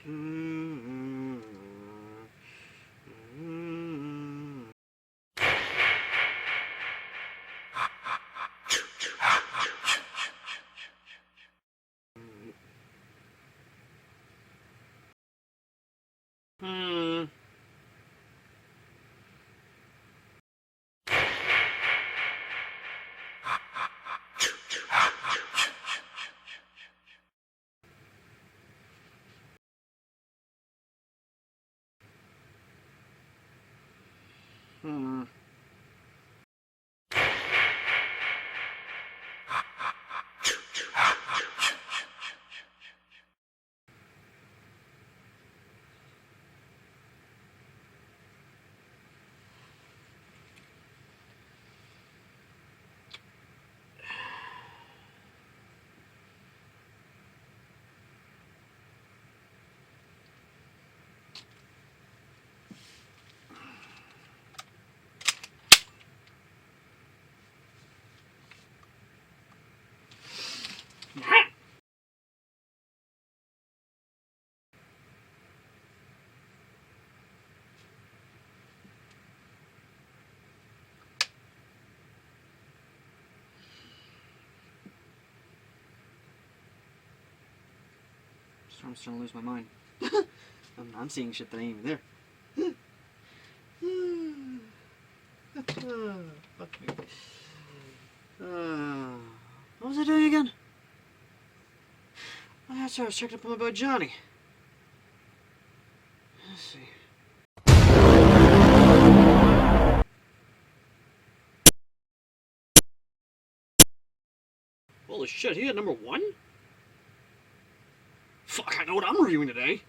I'm starting to lose my mind. I'm seeing shit that ain't even there. Fuck me. What was I doing again? Oh, that's right, I was checking up on my boy Johnny. Let's see. Holy shit, he had number 1? Fuck, I know what I'm reviewing today.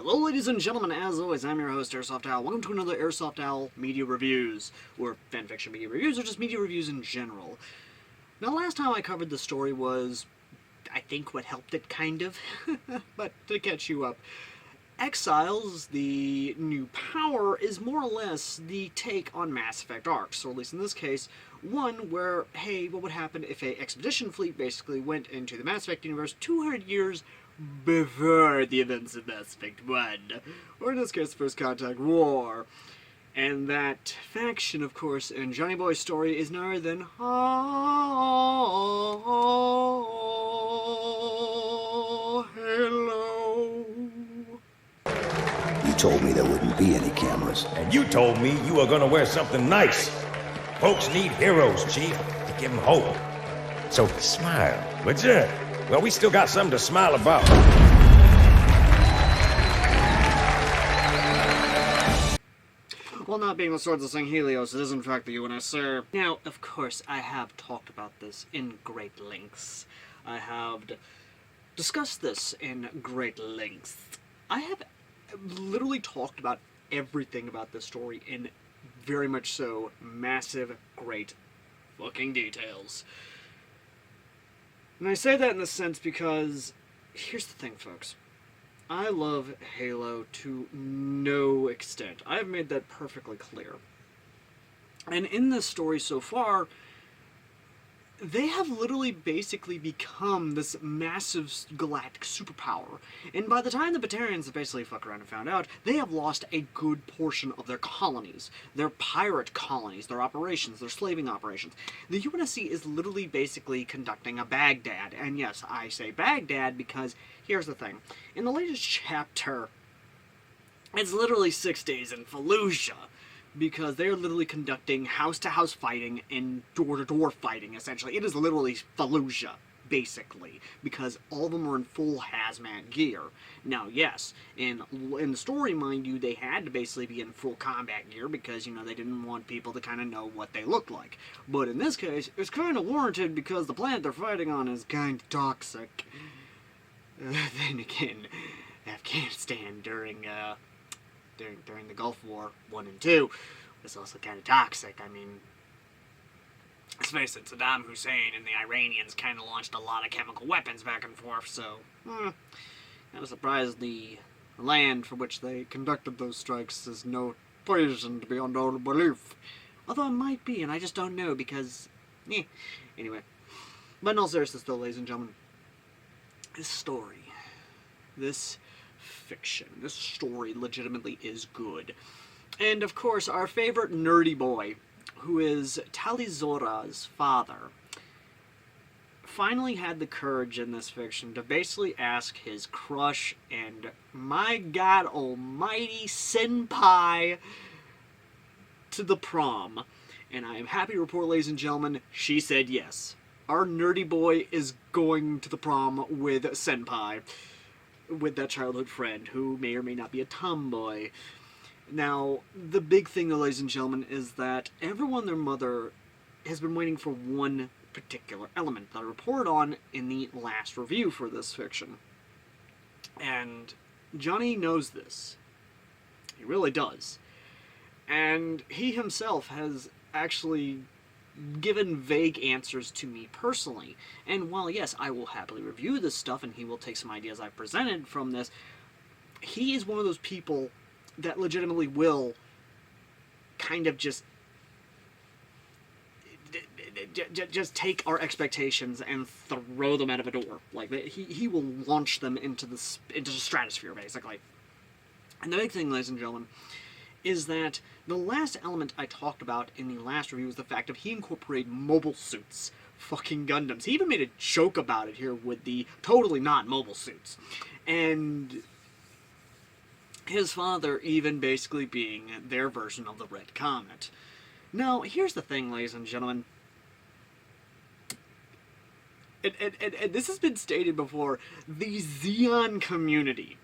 Ladies and gentlemen, as always, I'm your host, Airsoft Owl. Welcome to another Airsoft Owl Media Reviews, or fanfiction media reviews, or just media reviews in general. Now, last time I covered the story was, I think, what helped it, kind of. But to catch you up, Exiles, the new power, is more or less the take on Mass Effect arcs, or at least in this case, one where, hey, what would happen if a expedition fleet basically went into the Mass Effect universe 200 years before the events of Mass Effect 1, or in this case, First Contact War. And that faction, of course, in Johnny Boy's story is none other than Halo. You told me there wouldn't be any cameras. And you told me you were gonna wear something nice. Folks need heroes, Chief, to give them hope. So smile, would you? Well, we still got something to smile about. While not being the swords of St. Helios, it is in fact the UNSR. Now, of course, I have talked about this in great lengths. I have discussed this in great lengths. I have literally talked about everything about this story in very much so massive, great fucking details. And I say that in the sense because, here's the thing, folks. I love Halo to no extent. I've made that perfectly clear. And in this story so far, they have literally basically become this massive galactic superpower. And by the time the Batarians have basically fucked around and found out, they have lost a good portion of their colonies. Their pirate colonies, their operations, their slaving operations. The UNSC is literally basically conducting a Baghdad. And yes, I say Baghdad because here's the thing. In the latest chapter, it's literally 6 days in Fallujah. Because they're literally conducting house-to-house fighting and door-to-door fighting, essentially. It is literally Fallujah, basically, because all of them are in full hazmat gear. Now, yes, in the story, mind you, they had to basically be in full combat gear because, you know, they didn't want people to kind of know what they looked like. But in this case, it's kind of warranted because the planet they're fighting on is kind of toxic. Then again, Afghanistan during the Gulf War 1 and 2 was also kind of toxic. I mean, let's face it, Saddam Hussein and the Iranians kind of launched a lot of chemical weapons back and forth, so kind of surprised the land for which they conducted those strikes is no reason to be under belief. Although it might be, and I just don't know because, anyway. But in all seriousness though, ladies and gentlemen, this story, this fiction, this story legitimately is good. And of course, our favorite nerdy boy, who is Talizora's father, finally had the courage in this fiction to basically ask his crush and my god almighty senpai to the prom. And I am happy to report, ladies and gentlemen, she said yes. Our nerdy boy is going to the prom with senpai, with that childhood friend who may or may not be a tomboy. Now, the big thing, though, ladies and gentlemen, is that everyone and their mother has been waiting for one particular element that I reported on in the last review for this fiction. And Johnny knows this. He really does. And he himself has actually given vague answers to me personally. And while, yes, I will happily review this stuff and he will take some ideas I've presented from this, he is one of those people that legitimately will kind of just take our expectations and throw them out of a door. Like, he will launch them into the stratosphere, basically. And the big thing, ladies and gentlemen, is that the last element I talked about in the last review was the fact of he incorporated mobile suits. Fucking Gundams. He even made a joke about it here with the totally not mobile suits. And his father even basically being their version of the Red Comet. Now, here's the thing, ladies and gentlemen. And this has been stated before. The Xeon community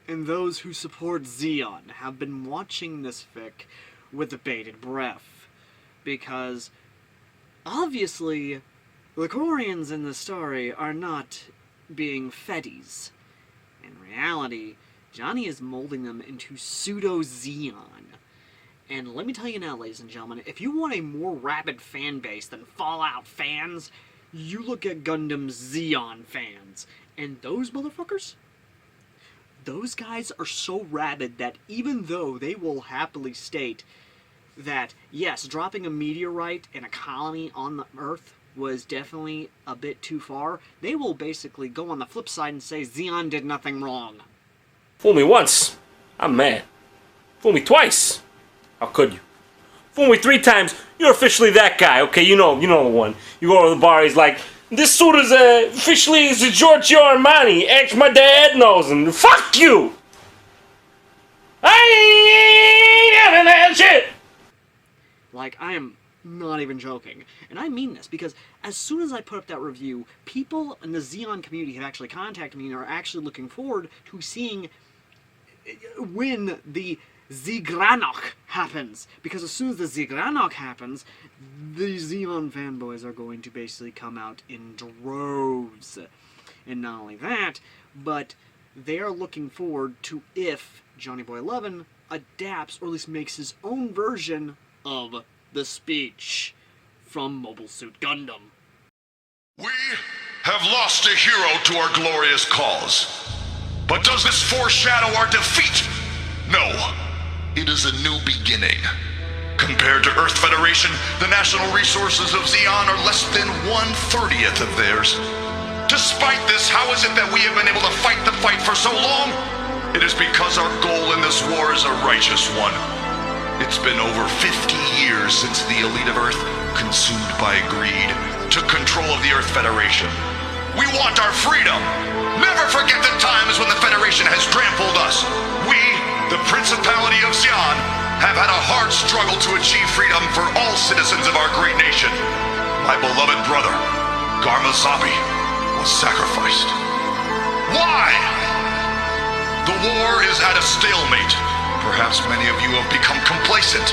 and those who support Xeon have been watching this fic with bated breath. Because, obviously, the Quarians in the story are not being Feddies. In reality, Johnny is molding them into pseudo-Xeon. And let me tell you now, ladies and gentlemen, if you want a more rabid fan base than Fallout fans, you look at Gundam's Xeon fans. And those motherfuckers? Those guys are so rabid that even though they will happily state that, yes, dropping a meteorite in a colony on the Earth was definitely a bit too far, they will basically go on the flip side and say Xeon did nothing wrong. Fool me once, I'm mad. Fool me twice, how could you? Fool me 3 times, you're officially that guy, okay? You know the one. You go to the bar, he's like, this suit is officially is a Giorgio Armani. Ask my dad knows, and fuck you! I ain't having that shit! Like, I am not even joking. And I mean this, because as soon as I put up that review, people in the Xeon community have actually contacted me and are actually looking forward to seeing when the Zigranok happens. Because as soon as the Zigranok happens, the Xeon fanboys are going to basically come out in droves. And not only that, but they are looking forward to if Johnny Boy 11 adapts, or at least makes his own version of the speech from Mobile Suit Gundam. We have lost a hero to our glorious cause. But does this foreshadow our defeat? No. It is a new beginning. Compared to Earth Federation, the national resources of Xeon are less than 1/30th of theirs. Despite this, how is it that we have been able to fight the fight for so long? It is because our goal in this war is a righteous one. It's been over 50 years since the elite of Earth, consumed by greed, took control of the Earth Federation. We want our freedom! Never forget the times when the Federation has trampled us! We, the Principality of Xeon, have had a hard struggle to achieve freedom for all citizens of our great nation. My beloved brother, Garmazabi, was sacrificed. Why? The war is at a stalemate. Perhaps many of you have become complacent.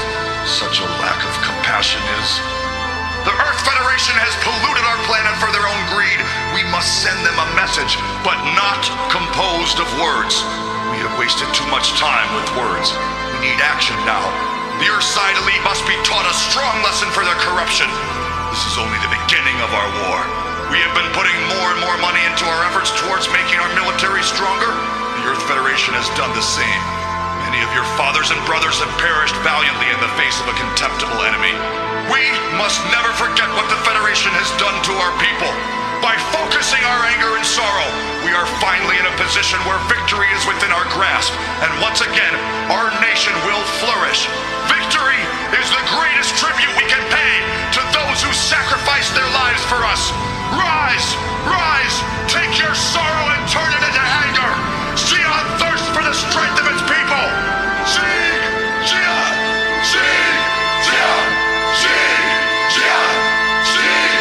Such a lack of compassion is. The Earth Federation has polluted our planet for their own greed. We must send them a message, but not composed of words. We have wasted too much time with words. We need action now. The Earthside elite must be taught a strong lesson for their corruption. This is only the beginning of our war. We have been putting more and more money into our efforts towards making our military stronger. The Earth Federation has done the same. Many of your fathers and brothers have perished valiantly in the face of a contemptible enemy. We must never forget what the Federation has done to our people. By focusing our anger and sorrow, we are finally in a position where victory is within our grasp, and once again, our nation will flourish. Victory is the greatest tribute we can pay to those who sacrificed their lives for us. Rise! Rise! Take your sorrow and turn it into anger! Xeon thirsts for the strength of its people! Sieg! Xeon! Sieg! Xeon! Sieg! Xeon! Sieg!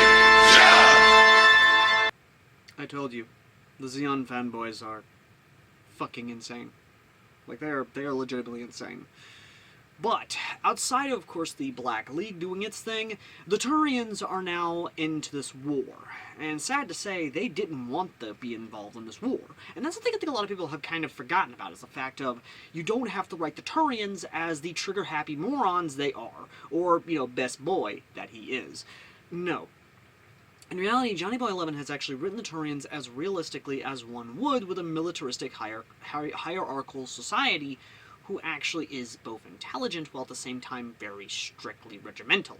Xeon! I told you, the Xeon fanboys are fucking insane. Like, they are legitimately insane. But, outside of course, the Black League doing its thing, the Turians are now into this war. And sad to say, they didn't want to be involved in this war. And that's the thing I think a lot of people have kind of forgotten about, is the fact of, you don't have to write the Turians as the trigger-happy morons they are. Or, you know, best boy that he is. No. In reality, Johnny Boy 11 has actually written the Turians as realistically as one would with a militaristic hierarchical society who actually is both intelligent while at the same time very strictly regimental.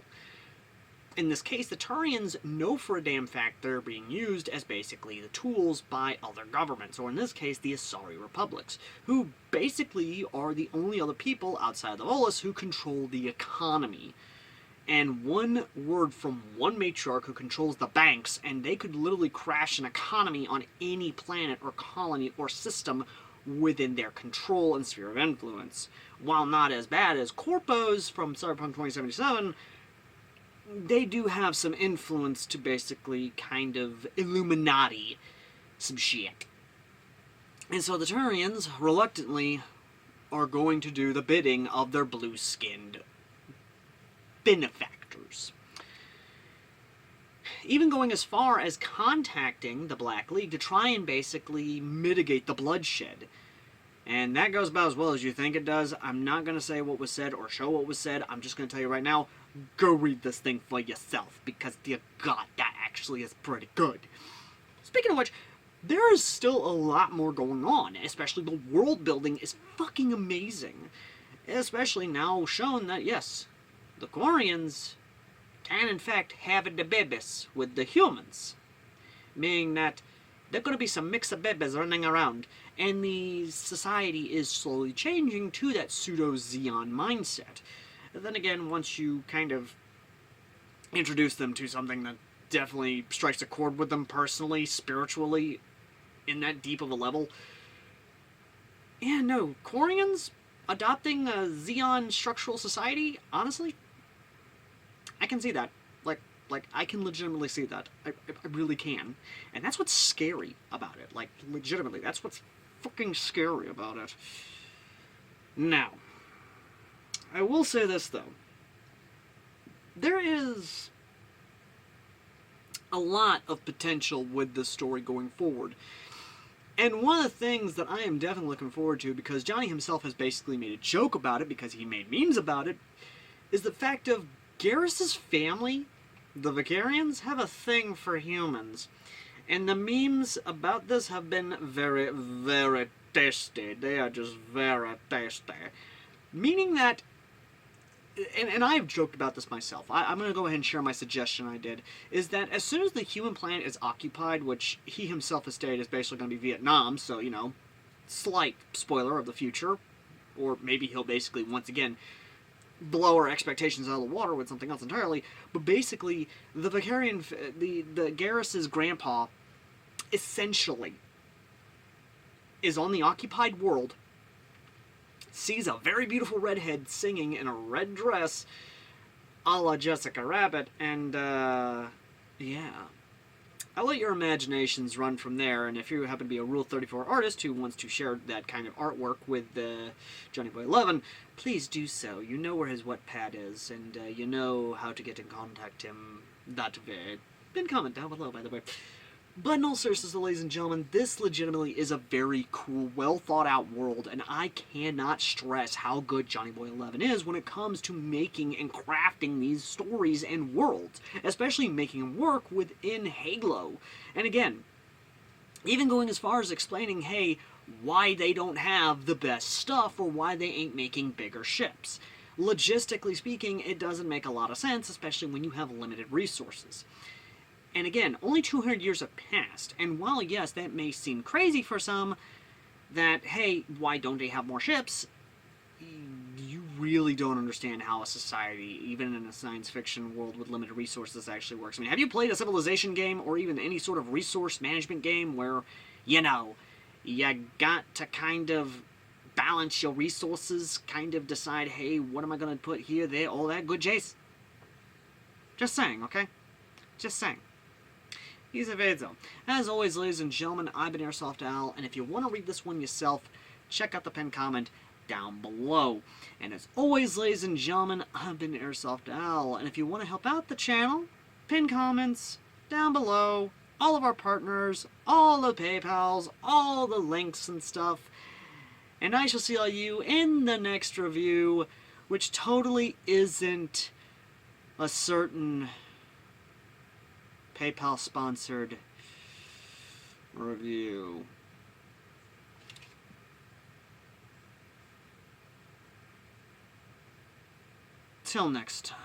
In this case, the Turians know for a damn fact they're being used as basically the tools by other governments, or in this case, the Asari republics, who basically are the only other people outside the Volus who control the economy. And one word from one matriarch who controls the banks, and they could literally crash an economy on any planet or colony or system within their control and sphere of influence. While not as bad as Corpos from Cyberpunk 2077, they do have some influence to basically kind of Illuminati some shit. And so the Turians, reluctantly, are going to do the bidding of their blue-skinned benefactors. Even going as far as contacting the Black League to try and basically mitigate the bloodshed. And that goes about as well as you think it does. I'm not going to say what was said or show what was said. I'm just going to tell you right now, go read this thing for yourself, because dear God, that actually is pretty good. Speaking of which, there is still a lot more going on, especially the world building is fucking amazing. Especially now shown that, yes, the Quarians can in fact have the babies with the humans. Meaning that there are going to be some mix of babies running around, and the society is slowly changing to that pseudo-Xeon mindset. And then again, once you kind of introduce them to something that definitely strikes a chord with them personally, spiritually, in that deep of a level. Yeah, no, Quarians adopting a Xeon structural society, honestly, I can see that. Like, I can legitimately see that. I really can. And that's what's scary about it. Like, legitimately, that's what's fucking scary about it. Now, I will say this, though. There is a lot of potential with this story going forward. And one of the things that I am definitely looking forward to, because Johnny himself has basically made a joke about it, because he made memes about it, is the fact of Garrus's family, the Vicarians, have a thing for humans. And the memes about this have been very, very tasty. They are just very tasty. Meaning that and I've joked about this myself. I'm going to go ahead and share my suggestion I did, is that as soon as the human planet is occupied, which he himself has stated is basically going to be Vietnam, so, you know, slight spoiler of the future, or maybe he'll basically, once again, blow our expectations out of the water with something else entirely, but basically, the Vicarian, the Garrus's grandpa, essentially, is on the occupied world, sees a very beautiful redhead singing in a red dress a la Jessica Rabbit, and, yeah. I'll let your imaginations run from there, and if you happen to be a Rule 34 artist who wants to share that kind of artwork with Johnny Boy 11, please do so. You know where his Wattpad is, and you know how to get in contact him that way. Then comment down below, by the way. But in all seriousness, ladies and gentlemen, this legitimately is a very cool, well-thought-out world, and I cannot stress how good Johnny Boy 11 is when it comes to making and crafting these stories and worlds, especially making them work within Halo. And again, even going as far as explaining, hey, why they don't have the best stuff or why they ain't making bigger ships. Logistically speaking, it doesn't make a lot of sense, especially when you have limited resources. And again, only 200 years have passed, and while, yes, that may seem crazy for some, that, hey, why don't they have more ships? You really don't understand how a society, even in a science fiction world with limited resources, actually works. I mean, have you played a Civilization game, or even any sort of resource management game where, you know, you got to kind of balance your resources, kind of decide, hey, what am I going to put here, there, all that good jazz? Just saying, okay? Just saying. He's a Vedzo. As always, ladies and gentlemen, I've been Airsoft Al, and if you want to read this one yourself, check out the pinned comment down below. And as always, ladies and gentlemen, I've been Airsoft Al, and if you want to help out the channel, pinned comments down below, all of our partners, all the PayPals, all the links and stuff. And I shall see all you in the next review, which totally isn't a certain PayPal-sponsored review. Till next time.